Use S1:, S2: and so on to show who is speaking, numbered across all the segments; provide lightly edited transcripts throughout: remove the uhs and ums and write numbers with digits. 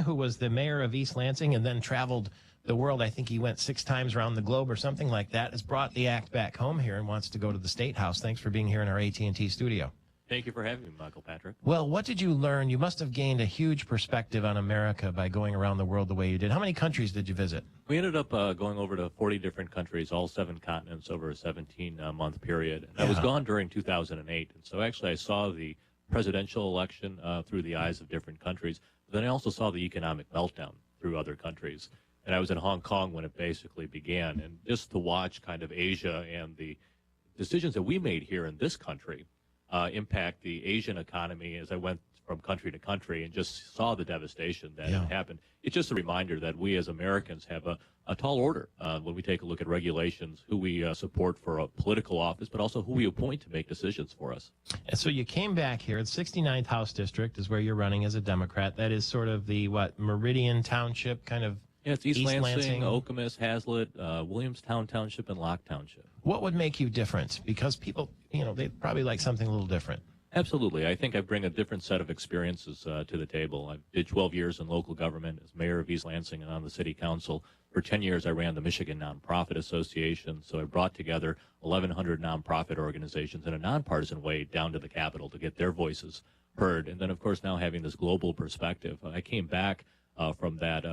S1: who was the mayor of East Lansing and then traveled the world. I think he went 6 times around the globe or something like that, has brought the act back home here and wants to go to the State House. Thanks for being here in our AT&T studio.
S2: Thank you for having me, Michael Patrick.
S1: Well, what did you learn? You must have gained a huge perspective on America by going around the world the way you did. How many countries did you visit?
S2: We ended up going over to 40 different countries, all 7 continents, over a 17-month period. And I was gone during 2008, and so actually I saw the presidential election through the eyes of different countries. But then I also saw the economic meltdown through other countries. And I was in Hong Kong when it basically began. And just to watch kind of Asia and the decisions that we made here in this country impact the Asian economy as I went from country to country and just saw the devastation that had happened. It's just a reminder that we as Americans have a tall order when we take a look at regulations, who we support for a political office, but also who we appoint to make decisions for us.
S1: And so you came back here. The 69th House District is where you're running as a Democrat. That is sort of the, Meridian Township kind of.
S2: Yeah, it's East Lansing, Okemos, Hazlitt, Williamstown Township, and Locke Township.
S1: What would make you different? Because people, they probably like something a little different.
S2: Absolutely. I think I bring a different set of experiences to the table. I did 12 years in local government as mayor of East Lansing and on the city council. For 10 years, I ran the Michigan Nonprofit Association, so I brought together 1,100 nonprofit organizations in a nonpartisan way down to the Capitol to get their voices heard. And then, of course, now having this global perspective, I came back from that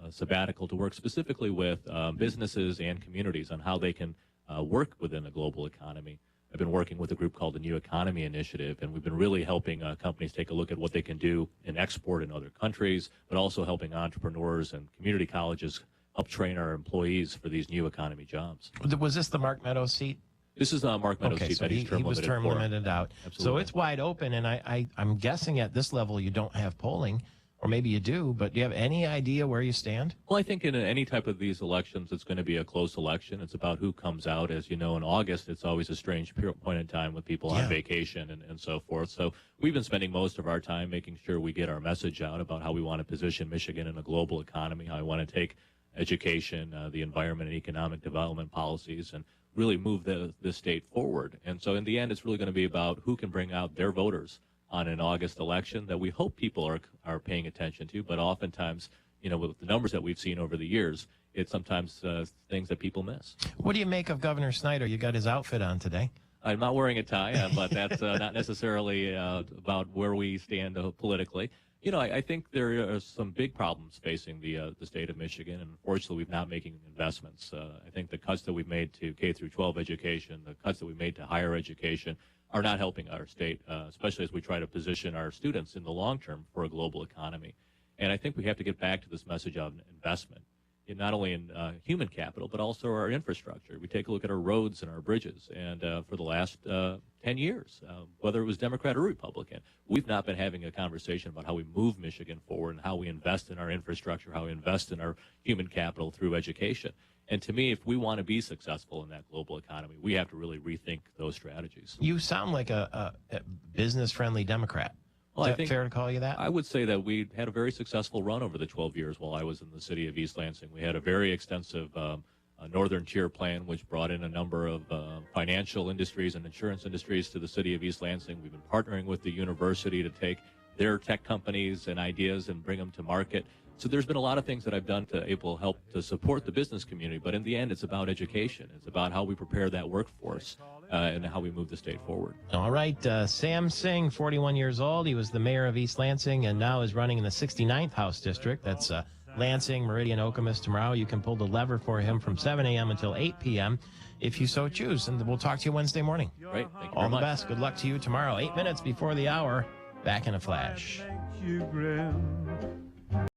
S2: sabbatical to work specifically with businesses and communities on how they can work within a global economy. I've been working with a group called the New Economy Initiative, and we've been really helping companies take a look at what they can do in export in other countries, but also helping entrepreneurs and community colleges help train our employees for these new economy jobs.
S1: Was this the Mark Meadows seat?
S2: This is Mark Meadows' seat that he's term limited
S1: he was term limited out.
S2: Absolutely.
S1: So it's wide open, and I'm guessing at this level you don't have polling. Or maybe you do, but do you have any idea where you stand?
S2: Well, I think in any type of these elections, it's going to be a close election. It's about who comes out. As you know, in August, it's always a strange point in time with people on vacation and so forth. So we've been spending most of our time making sure we get our message out about how we want to position Michigan in a global economy, how we want to take education, the environment and economic development policies, and really move the state forward. And so in the end, it's really going to be about who can bring out their voters on an August election that we hope people are paying attention to, but oftentimes, with the numbers that we've seen over the years, it's sometimes things that people miss.
S1: What do you make of Governor Snyder? You got his outfit on today.
S2: I'm not wearing a tie, but that's not necessarily about where we stand politically. I think there are some big problems facing the state of Michigan, and unfortunately, we're not making investments. I think the cuts that we've made to K through 12 education, the cuts that we made to higher education, are not helping our state, especially as we try to position our students in the long term for a global economy. And I think we have to get back to this message of investment, not only in human capital, but also our infrastructure. We take a look at our roads and our bridges, and for the last 10 years, whether it was Democrat or Republican, we've not been having a conversation about how we move Michigan forward and how we invest in our infrastructure, how we invest in our human capital through education. And to me, if we want to be successful in that global economy, we have to really rethink those strategies.
S1: You sound like a business-friendly Democrat.
S2: Well,
S1: Is that fair to call you that?
S2: I would say that we had a very successful run over the 12 years while I was in the city of East Lansing. We had a very extensive Northern Tier plan, which brought in a number of financial industries and insurance industries to the city of East Lansing. We've been partnering with the university to take their tech companies and ideas and bring them to market. So there's been a lot of things that I've done to help to support the business community, but in the end, it's about education. It's about how we prepare that workforce and how we move the state forward.
S1: All right, Sam Singh, 41 years old. He was the mayor of East Lansing and now is running in the 69th House District. That's Lansing, Meridian, Okemos. Tomorrow you can pull the lever for him from 7 a.m. until 8 p.m. if you so choose. And we'll talk to you Wednesday morning.
S2: Great. Thank you
S1: All
S2: very
S1: the
S2: much.
S1: best. Good luck to you tomorrow. 8 minutes before the hour. Back in a flash.